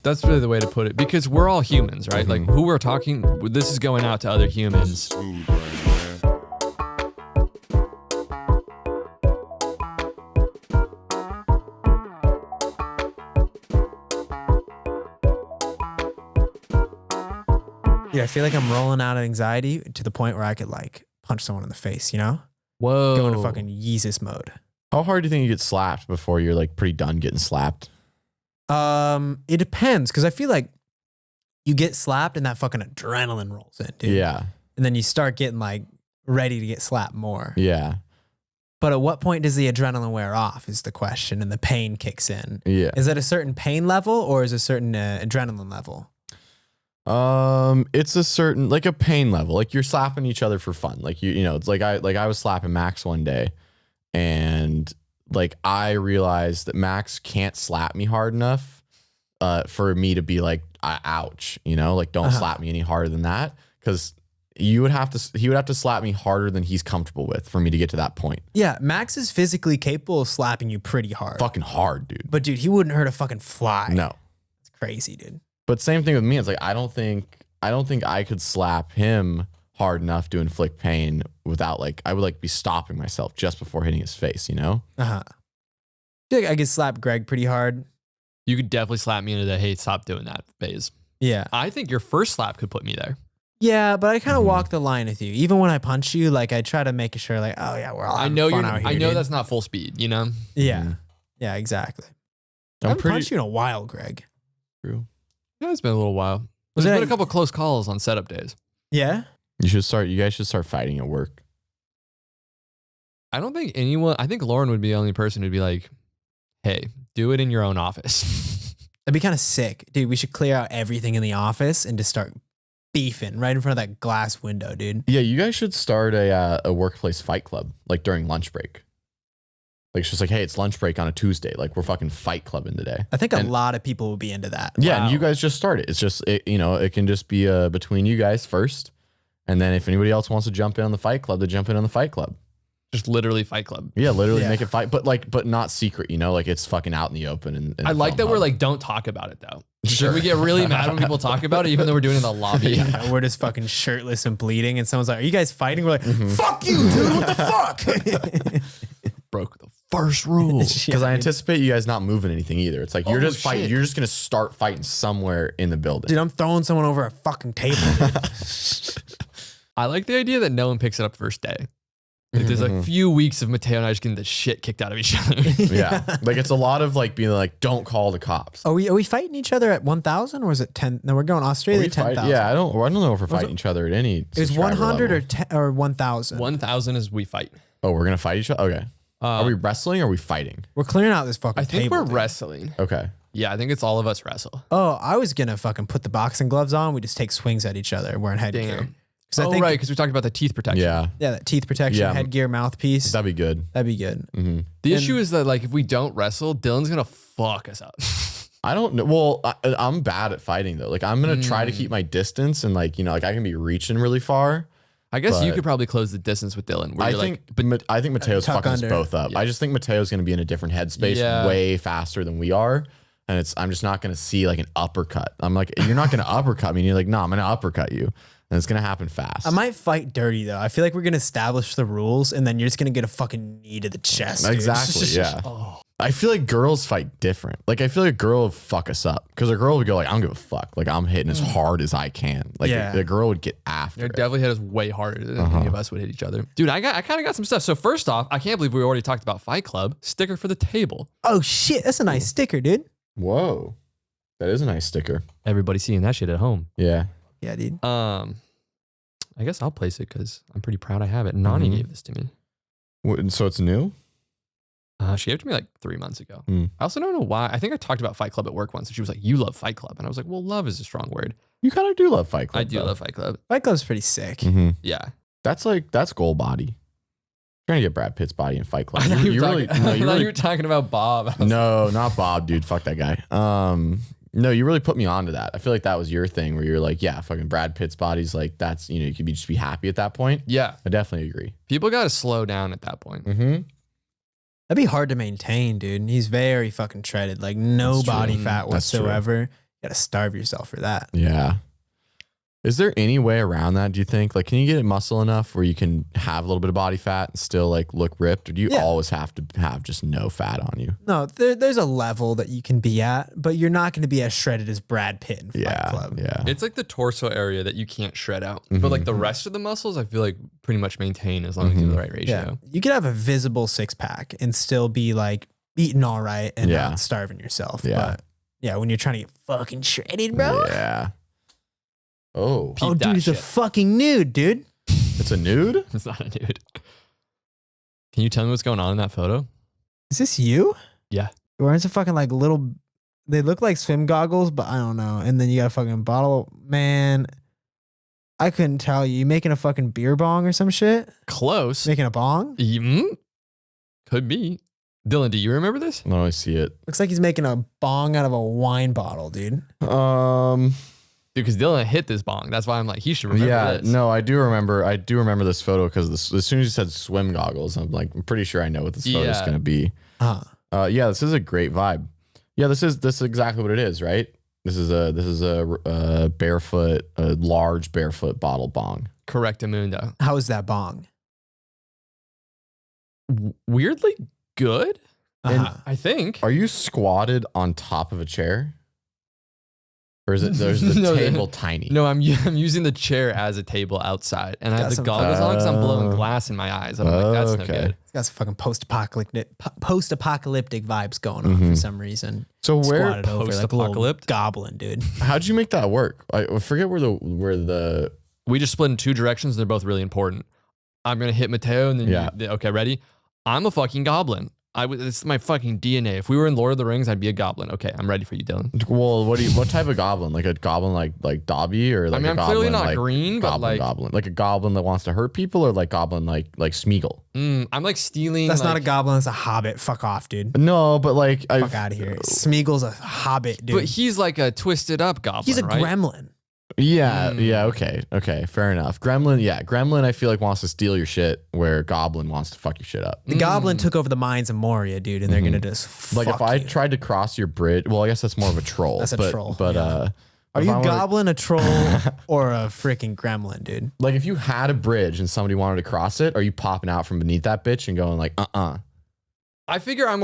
That's really the way to put it, because we're all humans, right? Like who we're talking, this is going out to other humans. Yeah, I feel like I'm rolling out of anxiety to the point where I could like punch someone in the face, you know? Whoa. Go into fucking Yeezus mode. How hard do you think you get slapped before you're like pretty done getting slapped? It depends, because I feel like you get slapped and that fucking adrenaline rolls in, dude. Yeah. And then you start getting like ready to get slapped more. Yeah. But at what point does the adrenaline wear off is the question, and the pain kicks in. Yeah. Is it a certain pain level or is it a certain adrenaline level? It's a certain, like a pain level. Like you're slapping each other for fun. Like you know, it's like I was slapping Max one day, and like I realized that Max can't slap me hard enough for me to be like, ouch, you know, like don't slap me any harder than that, because he would have to slap me harder than he's comfortable with for me to get to that point. Yeah, Max is physically capable of slapping you pretty hard. Fucking hard, dude. But dude, he wouldn't hurt a fucking fly. No. It's crazy, dude. But same thing with me. It's like I don't think I could slap him hard enough to inflict pain without like I would like be stopping myself just before hitting his face, you know? I feel like I could slap Greg pretty hard. You could definitely slap me into the, hey, stop doing that phase. Yeah. I think your first slap could put me there. Yeah, but I kind of walk the line with you. Even when I punch you, like I try to make sure like, oh yeah, we're all having fun out here, I know dude. that's not full speed, you know? Yeah. Yeah, exactly. I haven't punched you in a while, Greg. True. Yeah, it's been a little while. There's been a couple close calls on setup days. Yeah? You guys should start fighting at work. I don't think I think Lauren would be the only person who'd be like, hey, do it in your own office. That'd be kind of sick. Dude, we should clear out everything in the office and just start beefing right in front of that glass window, dude. Yeah, you guys should start a workplace fight club, like during lunch break. Like it's just like, hey, it's lunch break on a Tuesday. Like we're fucking fight clubbing today. I think a lot of people would be into that. Yeah, and you guys just start it. It's just, it can just be between you guys first. And then if anybody else wants to jump in on the fight club, they jump in on the fight club. Just literally fight club. Yeah, literally make it fight, but not secret, you know, like it's fucking out in the open. And I like that we're like, don't talk about it though. Sure. We get really mad when people talk about it, even though we're doing it in the lobby. Yeah, we're just fucking shirtless and bleeding, and someone's like, are you guys fighting? We're like, fuck you, dude, what the fuck? Broke the first rule. Because I anticipate you guys not moving anything either. It's like you're just fighting. You're just gonna start fighting somewhere in the building. Dude, I'm throwing someone over a fucking table. I like the idea that no one picks it up first day. Like there's a few weeks of Mateo and I just getting the shit kicked out of each other. Yeah, like it's a lot of like being like, don't call the cops. Are we fighting each other at 1,000 or is it 10? No, we're going Australia 10,000. Yeah, I don't know if we're fighting each other at any. It was 100 or 10 or 1,000. 1,000 is we fight. Oh, we're gonna fight each other. Okay. Are we wrestling or are we fighting? We're clearing out this fucking I think table. we're dude. wrestling. Okay. Yeah, I think it's all of us wrestle. Oh, I was gonna fucking put the boxing gloves on. We just take swings at each other wearing headgear. Damn. I think, right, because we talked about the teeth protection. Yeah. Yeah, that teeth protection, headgear, mouthpiece. That'd be good. That'd be good. Mm-hmm. The issue is that like if we don't wrestle, Dylan's gonna fuck us up. I don't know. Well, I'm bad at fighting though. Like I'm gonna try to keep my distance, and like like I can be reaching really far. I guess you could probably close the distance with Dylan. Where I think Mateo's fucking us both up. Yeah. I just think Mateo's gonna be in a different headspace way faster than we are. And I'm just not gonna see like an uppercut. I'm like, you're not gonna uppercut me. And you're like, no, I'm gonna uppercut you. And it's gonna happen fast. I might fight dirty though. I feel like we're gonna establish the rules, and then you're just gonna get a fucking knee to the chest. Exactly. Yeah. I feel like girls fight different. Like I feel like a girl would fuck us up because a girl would go like, I don't give a fuck. Like I'm hitting as hard as I can. Like the girl would get after. It definitely hit us way harder than any of us would hit each other. Dude, I kind of got some stuff. So first off, I can't believe we already talked about Fight Club. Sticker for the table. Oh shit, that's a nice sticker, dude. Whoa, that is a nice sticker. Everybody seeing that shit at home. Yeah. Yeah, dude. I guess I'll place it because I'm pretty proud I have it. Nani gave this to me. So it's new? She gave it to me like 3 months ago. I also don't know why. I think I talked about Fight Club at work once, and she was like, you love Fight Club. And I was like, well, love is a strong word. You kind of do love Fight Club. I do love Fight Club. Fight Club's pretty sick. Yeah. That's goal body. Trying to get Brad Pitt's body in Fight Club. I thought you were talking about Bob. No, not Bob, dude. Fuck that guy. No, you really put me onto that. I feel like that was your thing where you're like, yeah, fucking Brad Pitt's body's like, that's, you could just be happy at that point. Yeah. I definitely agree. People got to slow down at that point. That'd be hard to maintain, dude. He's very fucking shredded. Like no body fat whatsoever. gotta starve yourself for that. Yeah. Is there any way around that, do you think? Like, can you get muscle enough where you can have a little bit of body fat and still like look ripped? Or do you always have to have just no fat on you? No, there's a level that you can be at, but you're not going to be as shredded as Brad Pitt in Fight Club. Yeah. It's like the torso area that you can't shred out. But like the rest of the muscles, I feel like pretty much maintain as long as you have the right ratio. Yeah. You could have a visible 6-pack and still be like eating all right and not starving yourself. Yeah. But yeah, when you're trying to get fucking shredded, bro. Yeah. Oh. Dude, he's a fucking nude, dude. It's a nude? It's not a nude. Can you tell me what's going on in that photo? Is this you? Yeah. You're wearing some fucking like little, they look like swim goggles, but I don't know. And then you got a fucking bottle. Man, I couldn't tell you. You making a fucking beer bong or some shit? Close. Making a bong? Could be. Dylan, do you remember this? I don't really see it. Looks like he's making a bong out of a wine bottle, dude. Dude, because Dylan hit this bong. That's why I'm like, he should remember this. No, I do remember this photo because as soon as you said swim goggles, I'm pretty sure I know what this photo is gonna be. Yeah, this is a great vibe. Yeah, this is exactly what it is, right? This is a barefoot, a large barefoot bottle bong. Correct, Amundo. How is that bong? Weirdly good. I think. Are you squatted on top of a chair? Or is the table tiny? No, I'm using the chair as a table outside, and I have the goggles on because I'm blowing glass in my eyes. I'm like, that's no good. It's got some fucking post-apocalyptic vibes going on for some reason. So where Squatted over like a little goblin, dude. How'd you make that work? I forget where the we just split in two directions. They're both really important. I'm gonna hit Mateo, and then okay, ready? I'm a fucking goblin. It's my fucking DNA. If we were in Lord of the Rings, I'd be a goblin. Okay, I'm ready for you, Dylan. Well, what type of goblin? Like a goblin like Dobby, or like I mean, a I'm goblin, clearly not like green, but like goblin, like a goblin that wants to hurt people, or like goblin like Smeagol. I'm like stealing. That's not a goblin. It's a hobbit. Fuck off, dude. No, but like fuck out of here. Smeagol's a hobbit, dude. But he's like a twisted up goblin. He's a right? gremlin. Yeah, okay, fair enough. Gremlin I feel like wants to steal your shit, where Goblin wants to fuck your shit up. The Goblin took over the mines of Moria, dude, and they're gonna just like if I you. tried to cross your bridge, well, I guess that's more of a troll. That's a troll. But are you Goblin, a troll, or a freaking gremlin, dude? Like if you had a bridge and somebody wanted to cross it, are you popping out from beneath that bitch and going like, I figure I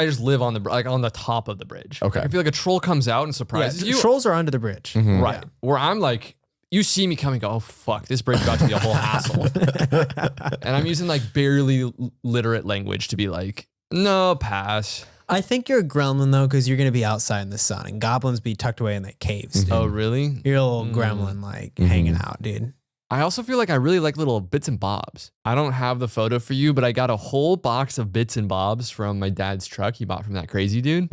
just live on the top of the bridge. Okay. I feel like a troll comes out and surprises you. Trolls are under the bridge. Right. Yeah. Where I'm like, you see me coming, go, oh fuck, this bridge got to be a whole hassle. And I'm using like barely literate language to be like, no, pass. I think you're a gremlin though, because you're gonna be outside in the sun, and goblins be tucked away in the caves. Dude. Oh really? You're a little gremlin like hanging out, dude. I also feel like I really like little bits and bobs. I don't have the photo for you, but I got a whole box of bits and bobs from my dad's truck he bought from that crazy dude.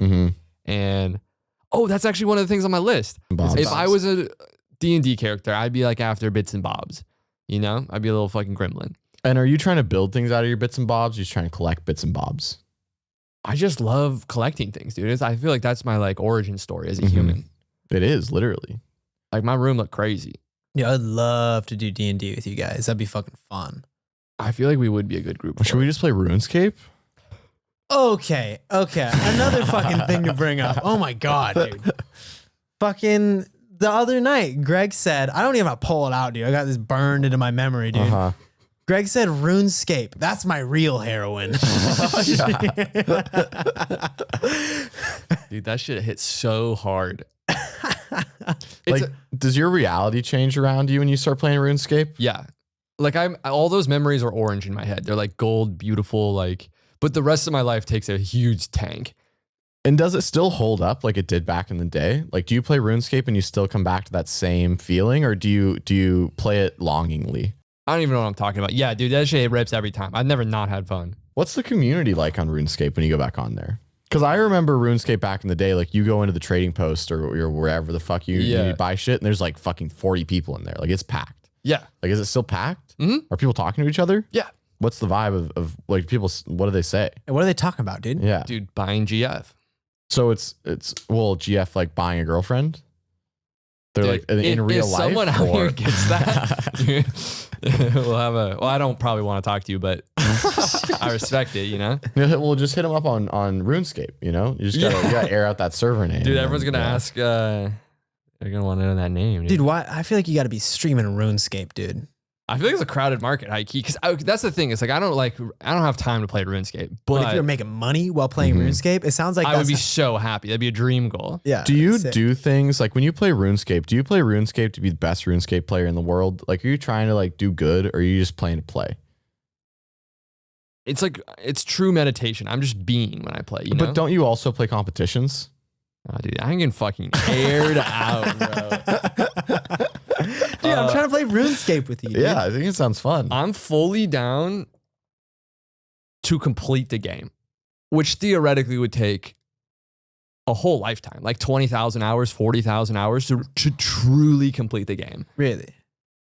And that's actually one of the things on my list. If I was a D&D character, I'd be like after bits and bobs. You know, I'd be a little fucking gremlin. And are you trying to build things out of your bits and bobs? Or you're just trying to collect bits and bobs? I just love collecting things, dude. I feel like that's my like origin story as a human. It is literally. Like my room looked crazy. Yeah, I'd love to do D&D with you guys. That'd be fucking fun. I feel like we would be a good group. Should we just play RuneScape? Okay. Another fucking thing to bring up. Oh my God, dude. Fucking the other night, Greg said, I don't even have to pull it out, dude. I got this burned into my memory, dude. Greg said RuneScape. That's my real heroin. Dude, that shit hit so hard. Does your reality change around you when you start playing RuneScape? Yeah. Like all those memories are orange in my head. They're like gold, beautiful, but the rest of my life takes a huge tank. And does it still hold up like it did back in the day? Like, do you play RuneScape and you still come back to that same feeling, or do you play it longingly? I don't even know what I'm talking about. Yeah, dude, that shit rips every time. I've never not had fun. What's the community like on RuneScape when you go back on there? Because I remember RuneScape back in the day, like you go into the trading post or wherever the fuck you buy shit, and there's like fucking 40 people in there. Like it's packed. Yeah. Like, is it still packed? Are people talking to each other? Yeah. What's the vibe of like people? What do they say? What are they talking about, dude? Yeah. Dude, buying GF. So it's GF like buying a girlfriend? They're dude, like in real if life. Someone out here gets that. Dude, I don't probably want to talk to you, but I respect it, you know? Well, just hit them up on RuneScape, you know? You just gotta air out that server name. Dude, everyone's gonna ask They're gonna want to know that name, Dude, why? I feel like you got to be streaming RuneScape, dude. I feel like it's a crowded market, high key. Because that's the thing. It's like I don't have time to play RuneScape. But if you're making money while playing RuneScape, it sounds like I would be so happy. That'd be a dream goal. Yeah. Do you do things like when you play RuneScape? Do you play RuneScape to be the best RuneScape player in the world? Like, are you trying to like do good, or are you just playing to play? It's like it's true meditation. I'm just being when I play. You know? But don't you also play competitions? Oh, dude, I can fucking aired out, bro. Dude, I'm trying to play RuneScape with you. Dude. Yeah, I think it sounds fun. I'm fully down to complete the game, which theoretically would take a whole lifetime, like 20,000 hours, 40,000 hours to truly complete the game. Really?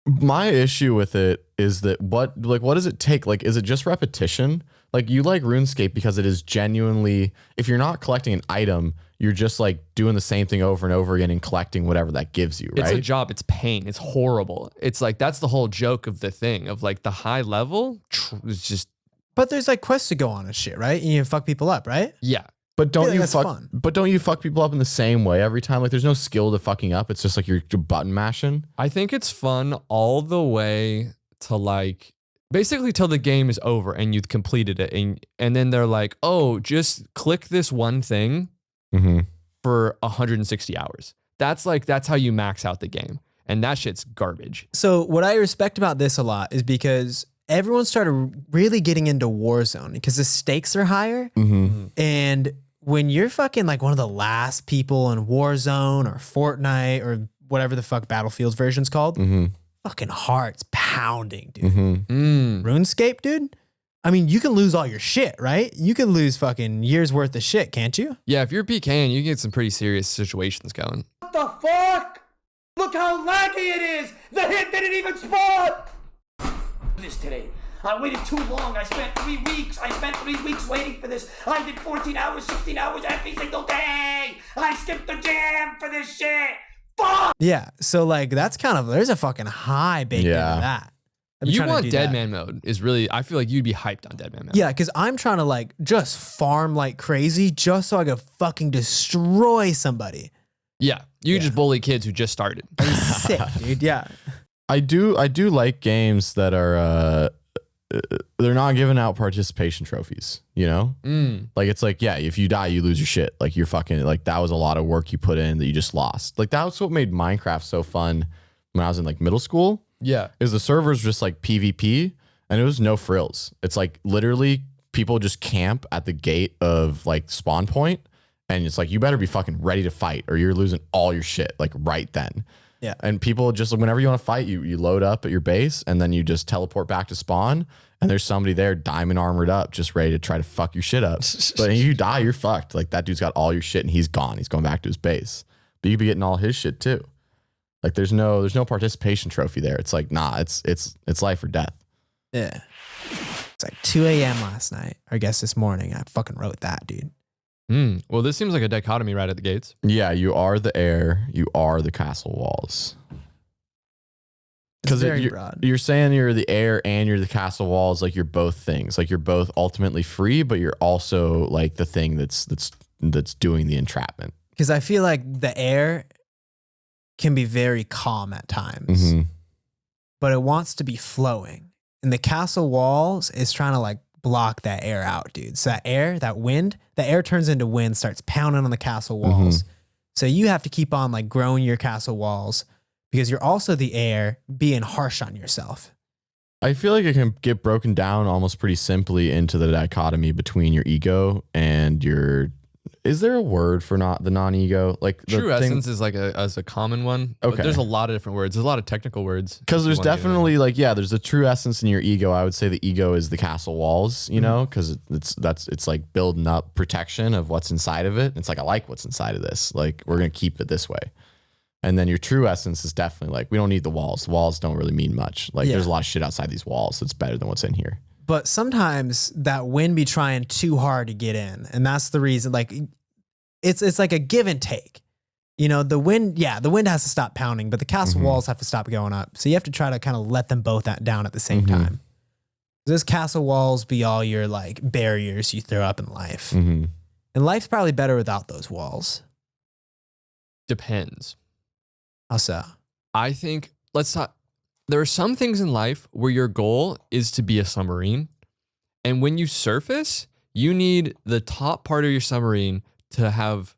My issue with it is that what does it take? Like, is it just repetition? Like, you like RuneScape because it is genuinely, if you're not collecting an item, you're just like doing the same thing over and over again and collecting whatever that gives you, right? It's a job. It's pain. It's horrible. It's like, that's the whole joke of the thing of like the high level. It's just. But there's like quests to go on and shit, right? And you fuck people up, right? Yeah. But don't you fuck? Fun. But don't you fuck people up in the same way every time? Like, there's no skill to fucking up. It's just like you're button mashing. I think it's fun all the way to like basically till the game is over and you've completed it, and then they're like, oh, just click this one thing for 160 hours. That's how you max out the game, and that shit's garbage. So what I respect about this a lot is because everyone started really getting into Warzone because the stakes are higher, and when you're fucking like one of the last people in Warzone or Fortnite or whatever the fuck Battlefield's version's called, fucking hearts pounding, dude. RuneScape, dude. I mean, you can lose all your shit, right? You can lose fucking years worth of shit, can't you? Yeah, if you're PKing, you can get some pretty serious situations going. What the fuck? Look how laggy it is! The hit didn't even spawn! This today. I waited too long. I spent 3 weeks. Waiting for this. I did 14 hours, 16 hours every single day. I skipped the gym for this shit. Fuck! Yeah, so like that's kind of, there's a fucking high baked into that. You want Deadman mode is really, I feel like you'd be hyped on Deadman mode. Yeah, because I'm trying to like just farm like crazy just so I could fucking destroy somebody. Yeah, you just bully kids who just started. Sick, dude. Yeah. I do like games that are they're not giving out participation trophies, you know? Like, it's like, yeah, if you die, you lose your shit. Like, you're fucking, like, that was a lot of work you put in that you just lost. Like, that was what made Minecraft so fun when I was in like middle school. Yeah. Is the servers just like PvP, and it was no frills. It's like literally people just camp at the gate of like spawn point, and it's like, you better be fucking ready to fight or you're losing all your shit like right then. Yeah. And people just, whenever you want to fight, you load up at your base and then you just teleport back to spawn, and there's somebody there diamond armored up just ready to try to fuck your shit up. But if you die, you're fucked. Like, that dude's got all your shit and he's gone. He's going back to his base. But you'd be getting all his shit too. Like, there's no participation trophy there. It's like, nah, it's life or death. Yeah. It's like 2 a.m. last night, or I guess this morning. I fucking wrote that, dude. Well, this seems like a dichotomy right at the gates. Yeah, you are the air, you are the castle walls. Because you're saying you're the air and you're the castle walls, like you're both things. Like, you're both ultimately free, but you're also like the thing that's doing the entrapment. Because I feel like the air can be very calm at times, but it wants to be flowing. And the castle walls is trying to like block that air out, dude. So that air, that wind, the air turns into wind, starts pounding on the castle walls. So you have to keep on like growing your castle walls because you're also the air being harsh on yourself. I feel like it can get broken down almost pretty simply into the dichotomy between your ego and your... Is there a word for the non-ego? Like, true essence is like a common one. Okay. But there's a lot of different words. There's a lot of technical words. Because there's definitely like, yeah, there's a true essence in your ego. I would say the ego is the castle walls, you know, because it's like building up protection of what's inside of it. It's like, I like what's inside of this. Like, we're going to keep it this way. And then your true essence is definitely like, we don't need the walls. The walls don't really mean much. Like, there's a lot of shit outside these walls that's better than what's in here. But sometimes that wind be trying too hard to get in. And that's the reason, like, it's like a give and take. You know, the wind has to stop pounding, but the castle walls have to stop going up. So you have to try to kind of let them both down at the same time. Those castle walls be all your like barriers you throw up in life. And life's probably better without those walls. Depends. How so? I think let's talk. There are some things in life where your goal is to be a submarine. And when you surface, you need the top part of your submarine to have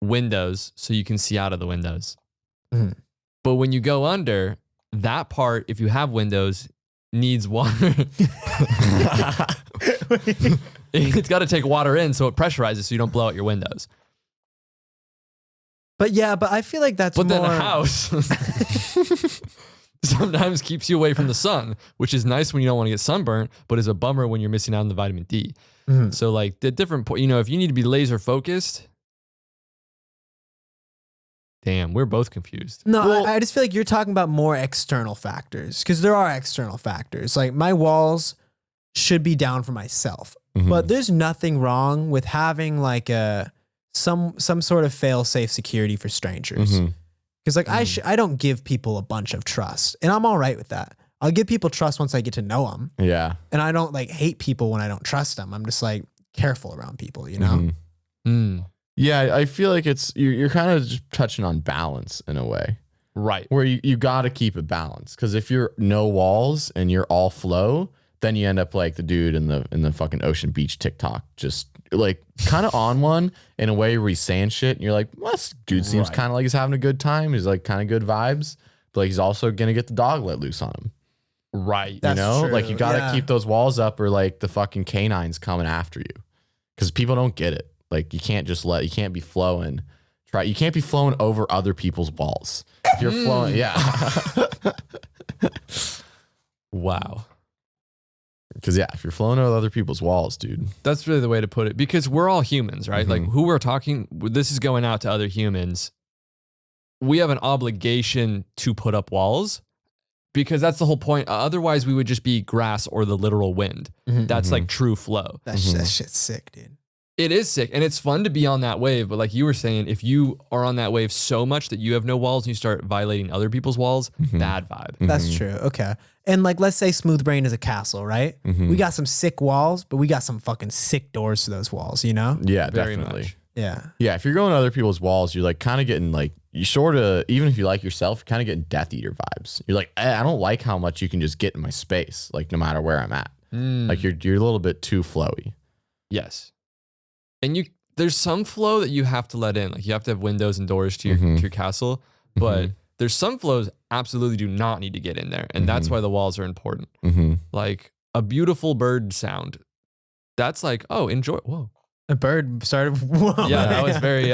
windows so you can see out of the windows. Mhm. But when you go under, that part, if you have windows, needs water. It's got to take water in so it pressurizes so you don't blow out your windows. But I feel like that's But more... then a house sometimes keeps you away from the sun, which is nice when you don't want to get sunburnt, but is a bummer when you're missing out on the vitamin D. Mhm. So like the different point, if you need to be laser focused. Damn, we're both confused. No, Well- I just feel like you're talking about more external factors because there are external factors. Like my walls should be down for myself, but there's nothing wrong with having like some sort of fail-safe security for strangers. Because like I don't give people a bunch of trust, and I'm all right with that. I'll give people trust once I get to know them, Yeah. and I don't like hate people when I don't trust them. I'm just like careful around people, you know? Mm, Yeah, I feel like you're kind of just touching on balance in a way. right. Where you got to keep it balanced, because if you're no walls and you're all flow, then you end up like the dude in the fucking Ocean Beach TikTok, just like kind of on one in a way where he's saying shit and you're like, well, this dude seems Right. kind of like he's having a good time. He's like kind of good vibes, but like he's also gonna get the dog let loose on him. Right. That's you know, true, like you got to yeah. keep those walls up, or like the fucking canines coming after you, because people don't get it. Like you can't be flowing. You can't be flowing over other people's walls. If you're flowing, yeah. Wow. Because yeah, if you're flowing over other people's walls, dude. That's really the way to put it, because we're all humans, right? Like who we're talking, this is going out to other humans. We have an obligation to put up walls, because that's the whole point. Otherwise, we would just be grass or the literal wind. That's like true flow. That shit's sick, dude. It is sick, and it's fun to be on that wave. But like you were saying, if you are on that wave so much that you have no walls and you start violating other people's walls, bad vibe. That's true. Okay. And like, let's say Smooth Brain is a castle, right? We got some sick walls, but we got some fucking sick doors to those walls, you know? Yeah, Very definitely. much. Yeah. Yeah, if you're going to other people's walls, you're like kind of getting like, you sort of, even if you like yourself, you're kind of getting Death Eater vibes. You're like, I don't like how much you can just get in my space, like no matter where I'm at. Like you're a little bit too flowy. Yes. And there's some flow that you have to let in. Like you have to have windows and doors to your castle, but there's some flows absolutely do not need to get in there. And that's why the walls are important. Like a beautiful bird sound. That's like, oh, enjoy. Whoa. A bird started. Whoa. Yeah, that was very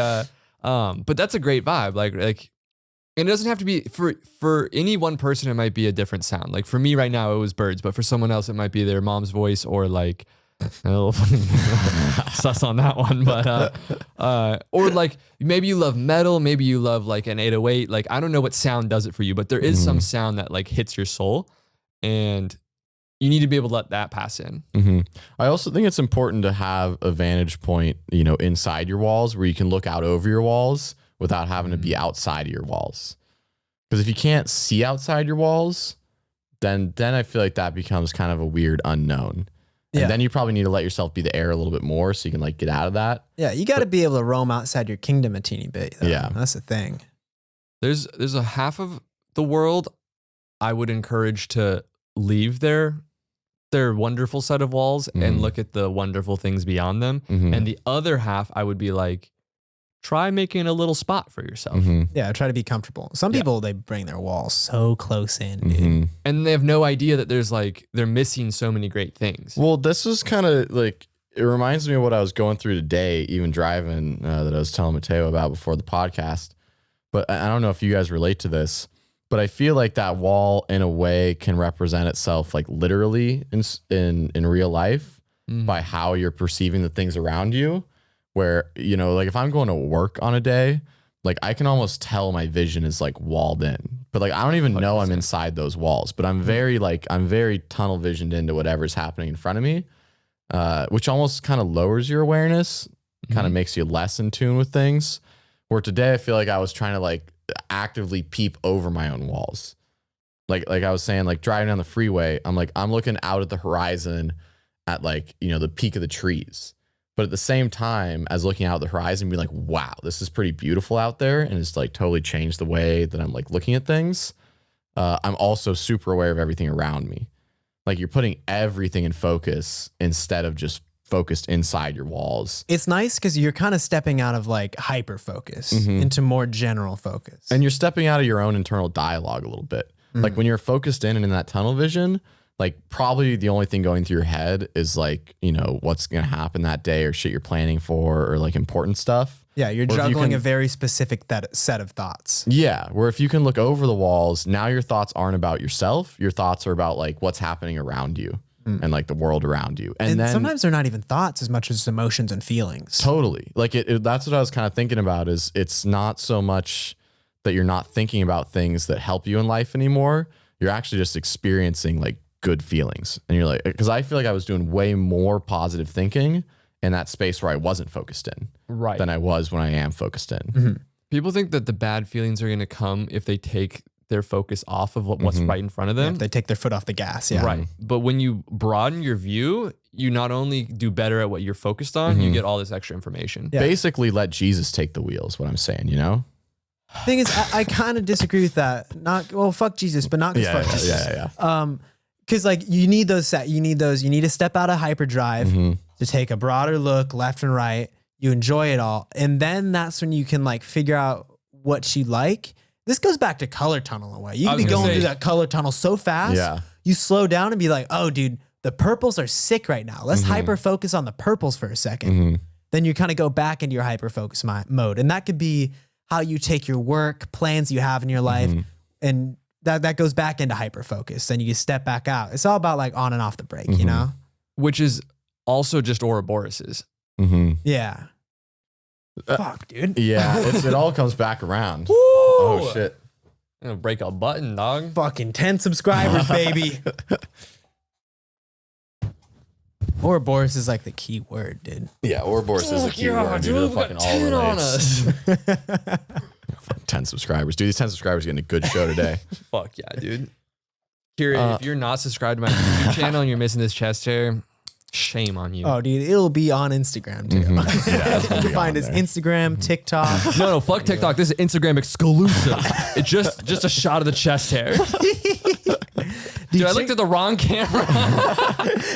but that's a great vibe. Like and it doesn't have to be for any one person, it might be a different sound. Like for me right now, it was birds, but for someone else, it might be their mom's voice, or like a little sus on that one. But or like maybe you love metal, maybe you love like an 808. Like I don't know what sound does it for you, but there is some sound that like hits your soul, and you need to be able to let that pass in. I also think it's important to have a vantage point, inside your walls where you can look out over your walls without having to be outside of your walls. Because if you can't see outside your walls, then I feel like that becomes kind of a weird unknown. Yeah. And then you probably need to let yourself be the air a little bit more so you can like get out of that. Yeah, you got to be able to roam outside your kingdom a teeny bit. Though. Yeah. That's the thing. There's a half of the world I would encourage to leave their wonderful set of walls and look at the wonderful things beyond them. And the other half, I would be like, try making a little spot for yourself. Yeah, try to be comfortable. Some people, they bring their walls so close in, dude. And they have no idea that they're missing so many great things. Well, this was kind of like, it reminds me of what I was going through today, even driving, that I was telling Mateo about before the podcast. But I don't know if you guys relate to this, but I feel like that wall in a way can represent itself like literally in real life by how you're perceiving the things around you. Where, like if I'm going to work on a day, like I can almost tell my vision is like walled in, but like I don't even know I'm inside those walls, but I'm very tunnel visioned into whatever's happening in front of me, which almost kind of lowers your awareness, kind of makes you less in tune with things. Where today I feel like I was trying to like actively peep over my own walls. Like I was saying, like driving down the freeway, I'm looking out at the horizon at like, the peak of the trees. But at the same time as looking out the horizon, be like, wow, this is pretty beautiful out there. And it's like totally changed the way that I'm like looking at things. I'm also super aware of everything around me. Like you're putting everything in focus instead of just focused inside your walls. It's nice because you're kind of stepping out of like hyper focus into more general focus. And you're stepping out of your own internal dialogue a little bit. Like when you're focused in and in that tunnel vision, like probably the only thing going through your head is like, you know, what's going to happen that day or shit you're planning for or like important stuff. Yeah, you're juggling a very specific set of thoughts. Yeah, where if you can look over the walls, now your thoughts aren't about yourself. Your thoughts are about like what's happening around you and like the world around you. And then sometimes they're not even thoughts as much as emotions and feelings. Totally. Like that's what I was kind of thinking about is it's not so much that you're not thinking about things that help you in life anymore. You're actually just experiencing like good feelings. And you're like, because I feel like I was doing way more positive thinking in that space where I wasn't focused in than I was when I am focused in. People think that the bad feelings are going to come if they take their focus off of what's right in front of them. If they take their foot off the gas. Yeah. Right. But when you broaden your view, you not only do better at what you're focused on, you get all this extra information. Yeah. Basically let Jesus take the wheel is what I'm saying, you know? Thing is, I kind of disagree with that. Fuck Jesus, but not because fuck Jesus. Yeah. Because like you need to step out of hyperdrive to take a broader look left and right. You enjoy it all. And then that's when you can like figure out what you like. This goes back to color tunnel away. You can be going through that color tunnel so fast. Yeah. You slow down and be like, oh dude, the purples are sick right now. Let's hyper focus on the purples for a second. Then you kind of go back into your hyper focus mode. And that could be how you take your work, plans you have in your life. And that goes back into hyper focus. Then you step back out. It's all about like on and off the break, you know? Which is also just Ouroboros's. Yeah. Fuck, dude. Yeah, it all comes back around. Oh, shit. I'm gonna break a button, dog. Fucking 10 subscribers, baby. Ouroboros is like the key word, dude. Yeah, Ouroboros is a key word. Dude, fucking all relates. 10 subscribers. Dude, these 10 subscribers are getting a good show today. Fuck yeah, dude. Kira, if you're not subscribed to my YouTube channel and you're missing this chest hair, shame on you. Oh, dude, it'll be on Instagram too. Yeah, You can find us Instagram, TikTok. No, fuck TikTok. This is Instagram exclusive. It's just a shot of the chest hair. Dude, I looked at the wrong camera.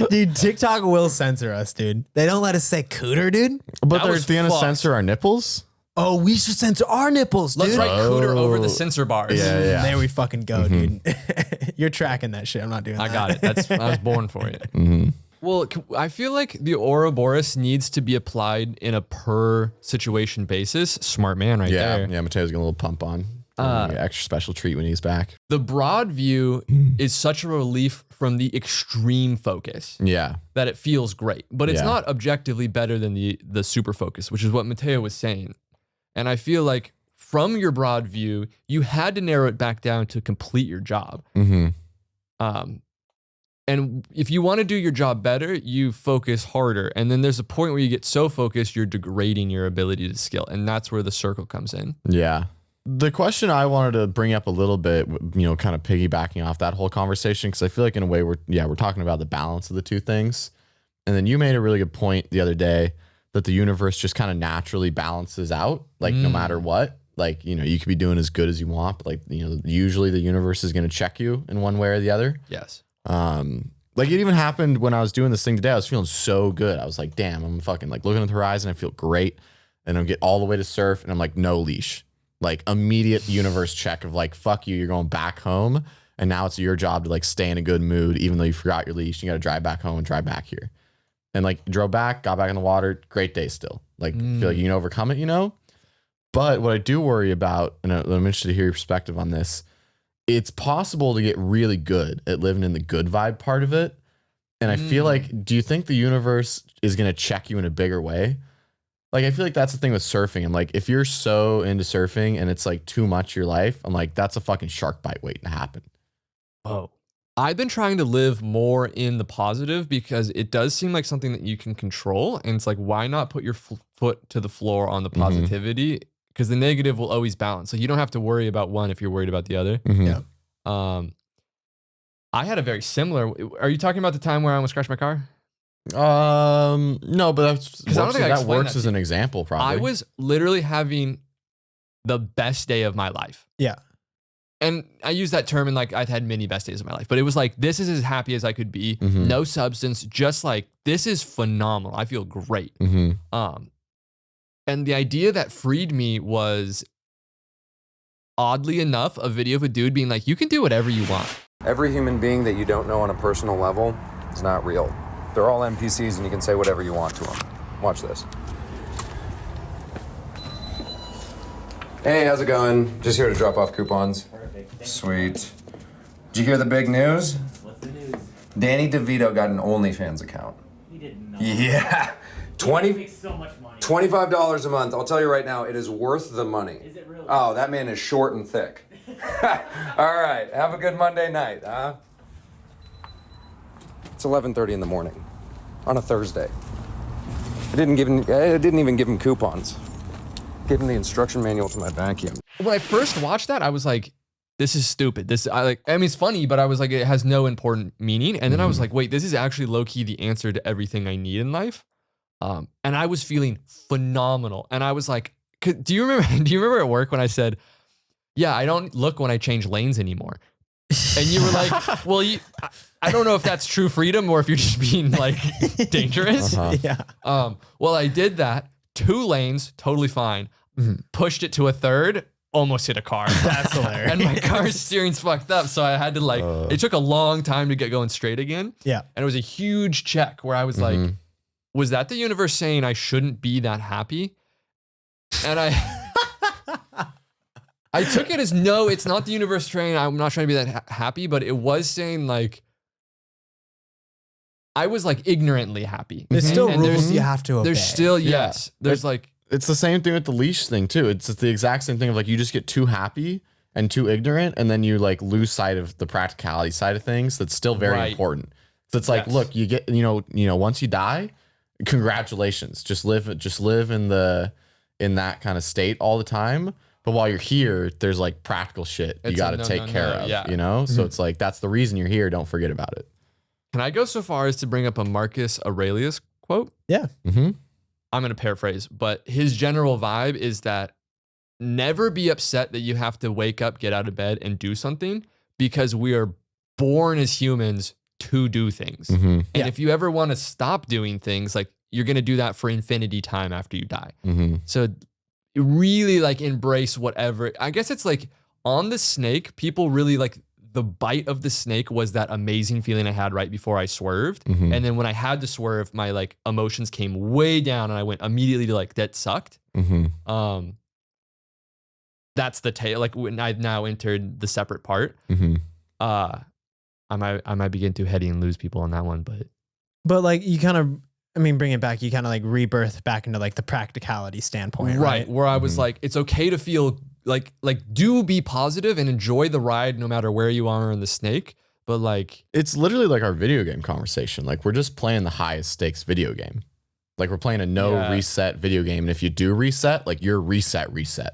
Dude, TikTok will censor us, dude. They don't let us say cooter, dude. But That they're was going to fucked. censor our nipples? Oh, we should censor our nipples, dude. Let's write cooter over the censor bars. Yeah. There we fucking go, dude. You're tracking that shit. I'm not doing that. I got it. I was born for it. Well, I feel like the Ouroboros needs to be applied in a per situation basis. Smart man right there. Yeah, Mateo's getting a little pump on. Extra special treat when he's back. The broad view is such a relief from the extreme focus Yeah. that it feels great. But it's Yeah. not objectively better than the super focus, which is what Mateo was saying. And I feel like from your broad view, you had to narrow it back down to complete your job. And if you want to do your job better, you focus harder. And then there's a point where you get so focused, you're degrading your ability to skill. And that's where the circle comes in. Yeah. The question I wanted to bring up a little bit, you know, kind of piggybacking off that whole conversation, because I feel like in a way we're talking about the balance of the two things. And then you made a really good point the other day that the universe just kind of naturally balances out, like no matter what. Like, you know, you could be doing as good as you want, but like, you know, usually the universe is going to check you in one way or the other. Yes. Like it even happened when I was doing this thing today. I was feeling so good. I was like, damn, I'm fucking like looking at the horizon. I feel great. And I get all the way to surf and I'm like, no leash, like immediate universe check of like, fuck you. You're going back home. And now it's your job to like stay in a good mood, even though you forgot your leash. You got to drive back home and drive back here. And like drove back, got back in the water. Great day still. Like feel like you can overcome it, you know? But what I do worry about, and I'm interested to hear your perspective on this, it's possible to get really good at living in the good vibe part of it. And I feel like, do you think the universe is going to check you in a bigger way? Like, I feel like that's the thing with surfing. I'm like, if you're so into surfing and it's like too much your life, I'm like, that's a fucking shark bite waiting to happen. Oh. I've been trying to live more in the positive because it does seem like something that you can control. And it's like, why not put your foot to the floor on the positivity? Because the negative will always balance. So you don't have to worry about one if you're worried about the other. Yeah. I had a very similar. Are you talking about the time where I almost crashed my car? No, but I don't think I that explained works that as to an example. Probably. I was literally having the best day of my life. Yeah. And I use that term in like I've had many best days of my life, but it was like, this is as happy as I could be. No substance, just like, this is phenomenal. I feel great. And the idea that freed me was, oddly enough, a video of a dude being like, you can do whatever you want. Every human being that you don't know on a personal level is not real. They're all NPCs and you can say whatever you want to them. Watch this. Hey, how's it going? Just here to drop off coupons. Perfect. Sweet. Did you hear the big news? What's the news? Danny DeVito got an OnlyFans account. He did not. Yeah. He makes so much money. $25 a month. I'll tell you right now, it is worth the money. Is it really? Oh, that man is short and thick. All right, have a good Monday night, huh? It's 11:30 in the morning on a Thursday. I didn't even give him coupons. Gave him the instruction manual to my vacuum. When I first watched that, I was like, this is stupid. I mean, it's funny, but I was like, it has no important meaning. And then I was like, wait, this is actually low-key the answer to everything I need in life. And I was feeling phenomenal. And I was like, do you remember at work when I said, yeah, I don't look when I change lanes anymore? And you were like, well, I don't know if that's true freedom or if you're just being like dangerous. Yeah. Well, I did that. 2 lanes, totally fine. Pushed it to a third, almost hit a car. That's hilarious. And my car's steering's fucked up. So I had to like, it took a long time to get going straight again. Yeah. And it was a huge check where I was like, was that the universe saying I shouldn't be that happy? And I took it as, no, it's not the universe saying I'm not trying to be that happy, but it was saying like, I was like ignorantly happy. There's still And rules you have to obey. There's still, yes. There's like, it's the same thing with the leash thing too. It's the exact same thing of like, you just get too happy and too ignorant, and then you like lose sight of the practicality side of things. That's still very important. So it's like, look, you get, you know, once you die, congratulations. Just live in that kind of state all the time. But while you're here, there's like practical shit you got to take care of, you know? So it's like, that's the reason you're here. Don't forget about it. Can I go so far as to bring up a Marcus Aurelius quote? Yeah. I'm going to paraphrase, but his general vibe is that never be upset that you have to wake up, get out of bed, and do something, because we are born as humans to do things. And if you ever want to stop doing things, like, you're going to do that for infinity time after you die. So really like embrace whatever. I guess it's like on the snake, people really like the bite of the snake was that amazing feeling I had right before I swerved. And then when I had to swerve, my like emotions came way down and I went immediately to like, that sucked. That's the tail. Like when I've now entered the separate part, I might begin too heady and lose people on that one, but like you kind of, I mean, bring it back, you kind of like rebirth back into like the practicality standpoint, right? Where I was like, it's okay to feel like do be positive and enjoy the ride no matter where you are in the snake. But like, it's literally like our video game conversation. Like, we're just playing the highest stakes video game. Like, we're playing a no reset video game. And if you do reset, like, you're reset.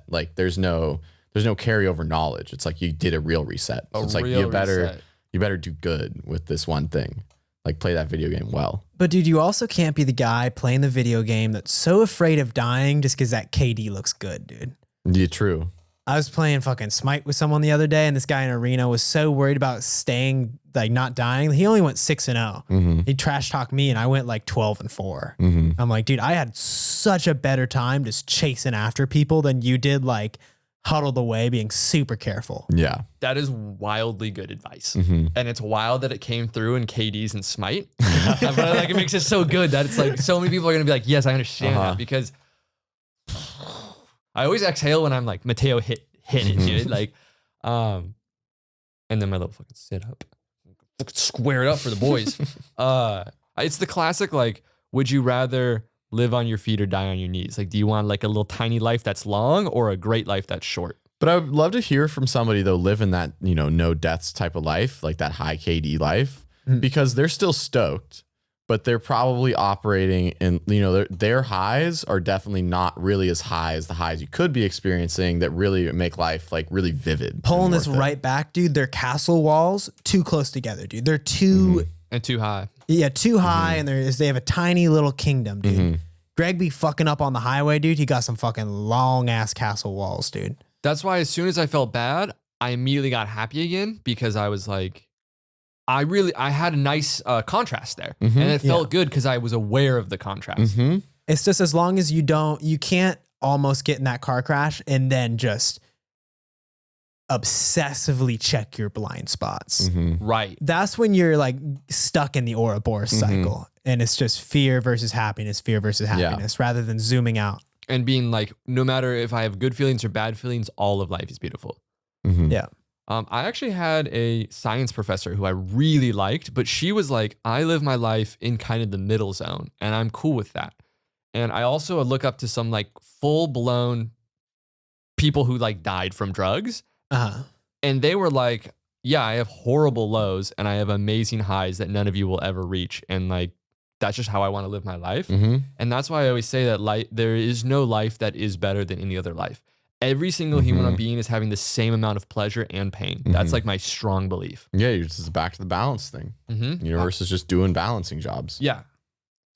Like, there's no carryover knowledge. It's like you did a real reset. So it's like you better do good with this one thing. Like, play that video game well. But dude, you also can't be the guy playing the video game that's so afraid of dying just because that KD looks good, dude. Yeah, true. I was playing fucking Smite with someone the other day, and this guy in Arena was so worried about staying, like not dying. He only went 6-0. He trash talked me, and I went like 12-4. I'm like, dude, I had such a better time just chasing after people than you did, like huddled away, being super careful. Yeah. that is wildly good advice. And it's wild that it came through in KD's and Smite. But like, it makes it so good that it's like, so many people are going to be like, yes, I understand that, because I always exhale when I'm like, Mateo hit it, dude. Like, and then my little fucking sit up, square it up for the boys. It's the classic, like, would you rather live on your feet or die on your knees? Like, do you want like a little tiny life that's long or a great life that's short? But I would love to hear from somebody though, living that, you know, no deaths type of life, like that high KD life, because they're still stoked, but they're probably operating in, you know, their highs are definitely not really as high as the highs you could be experiencing that really make life like really vivid. Pulling this right back, dude, their castle walls too close together, dude. They're too and too high. Yeah, too high, and they have a tiny little kingdom, dude. Mm-hmm. Greg be fucking up on the highway, dude. He got some fucking long ass castle walls, dude. That's why as soon as I felt bad, I immediately got happy again because I was like, I had a nice contrast there, and it felt good because I was aware of the contrast. It's just as long as you can't almost get in that car crash and then just obsessively check your blind spots. Right. That's when you're like stuck in the Ouroboros cycle, and it's just fear versus happiness, rather than zooming out. And being like, no matter if I have good feelings or bad feelings, all of life is beautiful. Yeah. I actually had a science professor who I really liked, but she was like, I live my life in kind of the middle zone, and I'm cool with that. And I also look up to some like full blown people who like died from drugs. And they were like, yeah, I have horrible lows and I have amazing highs that none of you will ever reach. And like, that's just how I want to live my life. And that's why I always say that there is no life that is better than any other life. Every single human being is having the same amount of pleasure and pain. That's like my strong belief. Yeah, you're just back to the balance thing. The universe is just doing balancing jobs. Yeah.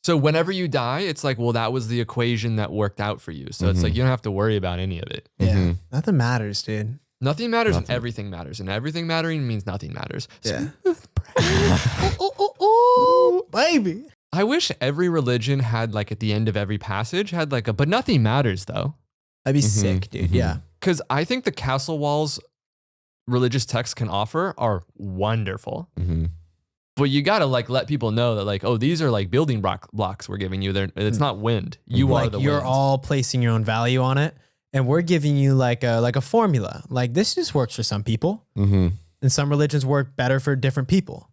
So whenever you die, it's like, well, that was the equation that worked out for you. So it's like, you don't have to worry about any of it. Yeah. Nothing matters, dude. Nothing matters and everything matters. And everything mattering means nothing matters. Yeah. Oh, baby. I wish every religion had like at the end of every passage had like but nothing matters though. I'd be sick, dude. Yeah. Because I think the castle walls religious texts can offer are wonderful. But you got to like let people know that like, oh, these are like building blocks we're giving you. It's not wind. You are the wind. You're all placing your own value on it. And we're giving you like a formula. Like this just works for some people. And some religions work better for different people.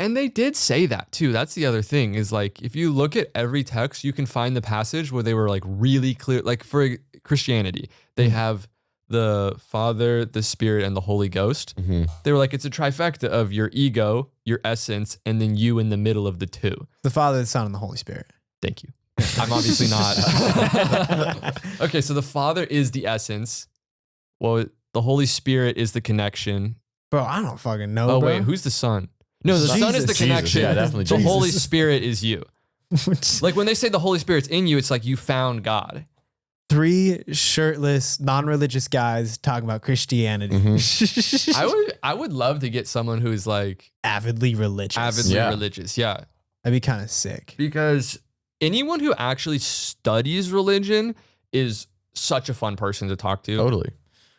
And they did say that too. That's the other thing is like, if you look at every text, you can find the passage where they were like really clear. Like for Christianity, they have the Father, the Spirit, and the Holy Ghost. They were like, it's a trifecta of your ego, your essence, and then you in the middle of the two. The Father, the Son, and the Holy Spirit. Thank you. I'm obviously not. Okay, so the Father is the essence. Well, the Holy Spirit is the connection. Bro, I don't fucking know. Oh, bro. wait, who's the Son? No, the Son is the Jesus. connection. Yeah, definitely The Jesus. Holy Spirit is you. Like when they say the Holy Spirit's in you, it's like you found God. 3 shirtless, non-religious guys talking about Christianity. I would love to get someone who's like Avidly religious. religious. Yeah. That'd be kind of sick. Because anyone who actually studies religion is such a fun person to talk to. Totally.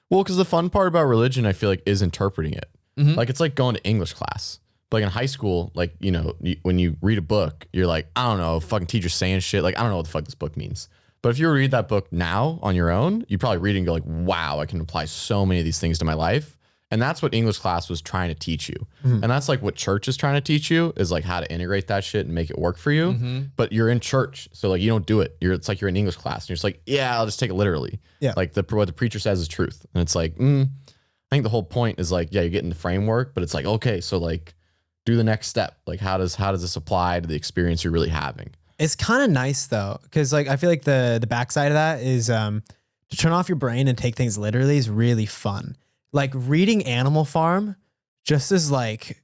Well, because the fun part about religion, I feel like, is interpreting it. Like it's like going to English class. But like in high school, like, you know, when you read a book, you're like, I don't know, fucking teacher's saying shit. Like, I don't know what the fuck this book means. But if you read that book now on your own, you probably read it and go like, wow, I can apply so many of these things to my life. And that's what English class was trying to teach you. And that's like what church is trying to teach you is like how to integrate that shit and make it work for you. But you're in church. So like you don't do it. It's like you're in English class and you're just like, yeah, I'll just take it literally. Yeah. Like what the preacher says is truth. And it's like, I think the whole point is like, yeah, you're getting the framework, but it's like, okay, so like do the next step. Like how does this apply to the experience you're really having? It's kind of nice though, because like I feel like the backside of that is to turn off your brain and take things literally is really fun. Like reading Animal Farm, just as like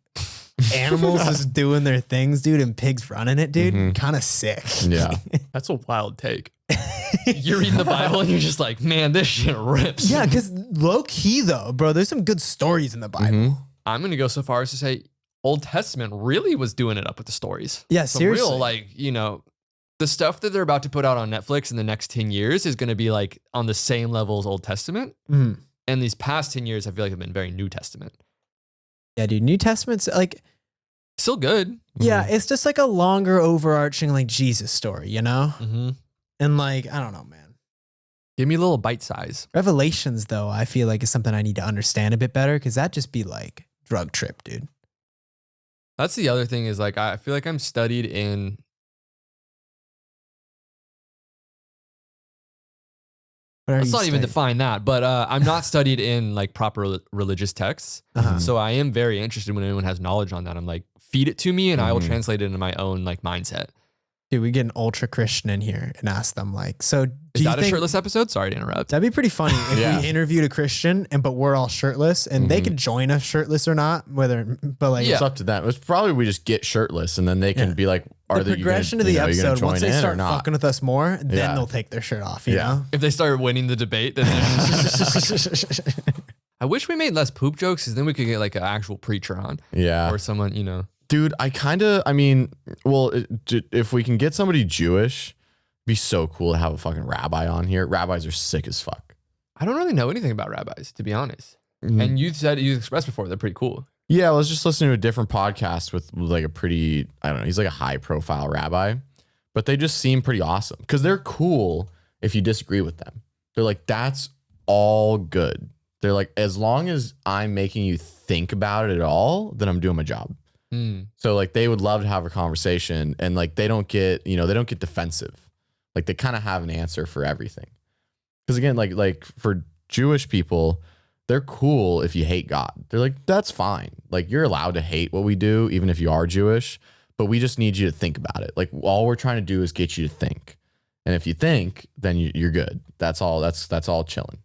animals just doing their things, dude, and pigs running it, dude. Kind of sick. Yeah. That's a wild take. You're reading the Bible and you're just like, man, this shit rips. Yeah, because low key though, bro, there's some good stories in the Bible. I'm going to go so far as to say Old Testament really was doing it up with the stories. Yeah, Some seriously. real, like, you know, the stuff that they're about to put out on Netflix in the next 10 years is going to be like on the same level as Old Testament. And these past 10 years, I feel like have been very New Testament. Yeah, dude, New Testament's like, Still good. yeah, it's just like a longer overarching like Jesus story, you know? Mm-hmm. And like, I don't know, man. Give me a little bite size. Revelations though, I feel like is something I need to understand a bit better because that just be like drug trip, dude. That's the other thing is like, I feel like I'm studied in. Let's not even define that, but I'm not studied in like proper religious texts. So I am very interested when anyone has knowledge on that. I'm like, feed it to me and I will translate it into my own like mindset. Dude, we get an ultra Christian in here and ask them like, so do Is you that a think shirtless episode? Sorry to interrupt. that'd be pretty funny if Yeah. we interviewed a Christian but we're all shirtless and they could join us shirtless or not, but like It's up to them. It's probably we just get shirtless and then they can be like, the progression of the episode, once they start not? fucking with us more, then Yeah. they'll take their shirt off, you Yeah. know? If they start winning the debate, then I wish we made less poop jokes because then we could get like an actual preacher on Yeah. or someone, you know. Dude, if we can get somebody Jewish, it'd be so cool to have a fucking rabbi on here. Rabbis are sick as fuck. I don't really know anything about rabbis, to be honest. And you expressed before, they're pretty cool. Yeah, I was just listening to a different podcast with like a pretty, I don't know, he's like a high profile rabbi, but they just seem pretty awesome because they're cool if you disagree with them. They're like, that's all good. They're like, as long as I'm making you think about it at all, then I'm doing my job. So like they would love to have a conversation and like they don't get defensive. Like they kind of have an answer for everything. Because again, like for Jewish people, they're cool if you hate God. They're like, that's fine. Like you're allowed to hate what we do, even if you are Jewish, but we just need you to think about it. Like all we're trying to do is get you to think. And if you think, then you're good. That's all chilling.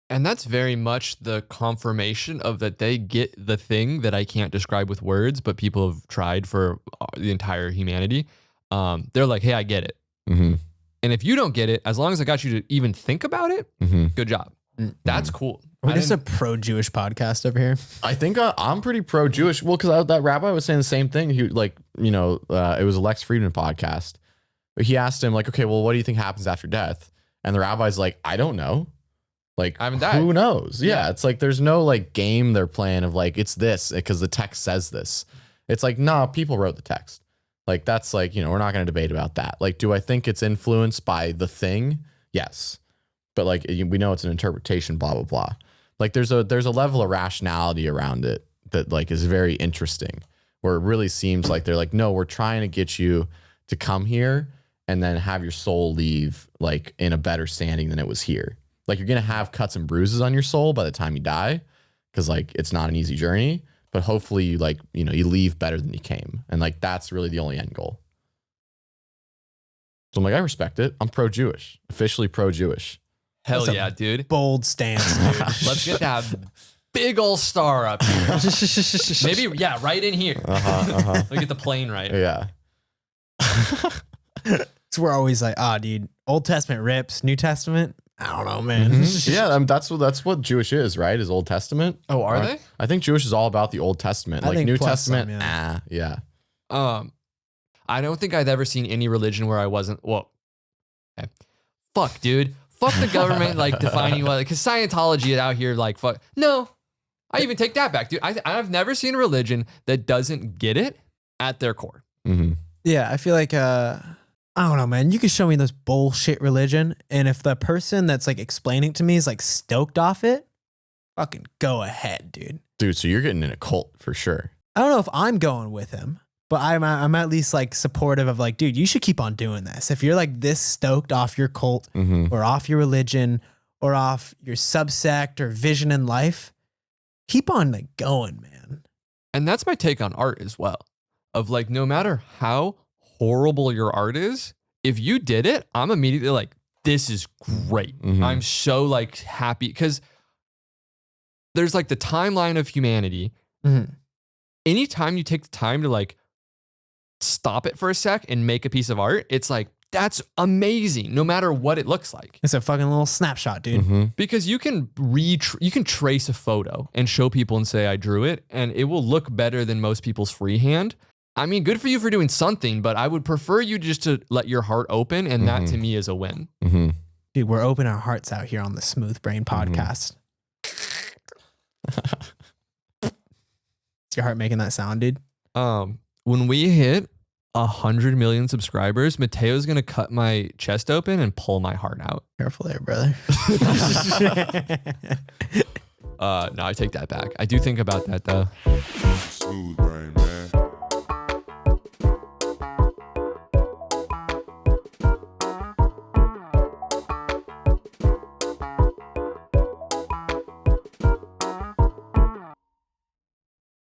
And that's very much the confirmation of that they get the thing that I can't describe with words, but people have tried for the entire humanity. They're like, hey, I get it. Mm-hmm. And if you don't get it, as long as I got you to even think about it, good job. That's cool. We're just a pro-Jewish podcast over here. I think I'm pretty pro-Jewish. Well, because that rabbi was saying the same thing. He it was a Lex Friedman podcast. But he asked him like, okay, well, what do you think happens after death? And the rabbi's like, I don't know. Like, I haven't died. Who knows? Yeah, it's like there's no like game they're playing of like it's this because the text says this. It's like, nah, people wrote the text. Like that's like, we're not going to debate about that. Like, do I think it's influenced by the thing? Yes, but like we know it's an interpretation. Blah blah blah. Like there's a level of rationality around it that like is very interesting. Where it really seems like they're like, no, we're trying to get you to come here and then have your soul leave like in a better standing than it was here. Like you're going to have cuts and bruises on your soul by the time you die because like it's not an easy journey, but hopefully you like, you leave better than you came. And like that's really the only end goal. So I'm like, I respect it. I'm pro-Jewish, officially pro-Jewish. Hell yeah, dude. Bold stance, dude. Let's get that big old star up here. Maybe, yeah, right in here. Let me get the plane right. Yeah. So we're always like, dude, Old Testament rips, New Testament, I don't know, man. Yeah, that's what Jewish is, right? Is Old Testament. Oh, are they? I think Jewish is all about the Old Testament. I Like think New plus Testament, some, yeah. I don't think I've ever seen any religion where I wasn't. Well, okay. Fuck, dude. Fuck the government, like defining what. Because Scientology is out here, like fuck. No, I even take that back, dude. I've never seen a religion that doesn't get it at their core. Mm-hmm. Yeah, I feel like I don't know, man. You can show me this bullshit religion, and if the person that's like explaining to me is like stoked off it, fucking go ahead, dude. Dude, so you're getting in a cult for sure. I don't know if I'm going with him, but I'm at least like supportive of like, dude, you should keep on doing this. If you're like this stoked off your cult or off your religion or off your subsect or vision in life, keep on like going, man. And that's my take on art as well. Of like, no matter how horrible your art is, if you did it, I'm immediately like, this is great. I'm so like happy because there's like the timeline of humanity. Anytime you take the time to like stop it for a sec and make a piece of art, it's like, that's amazing, no matter what it looks like. It's a fucking little snapshot, dude. Because you can trace a photo and show people and say, I drew it, and it will look better than most people's freehand. I mean, good for you for doing something, but I would prefer you just to let your heart open, and that to me is a win. Dude, we're opening our hearts out here on the Smooth Brain podcast. Is your heart making that sound, dude? When we hit 100 million subscribers, Mateo's gonna cut my chest open and pull my heart out. Careful there, brother. No, I take that back. I do think about that though. Smooth brain, man.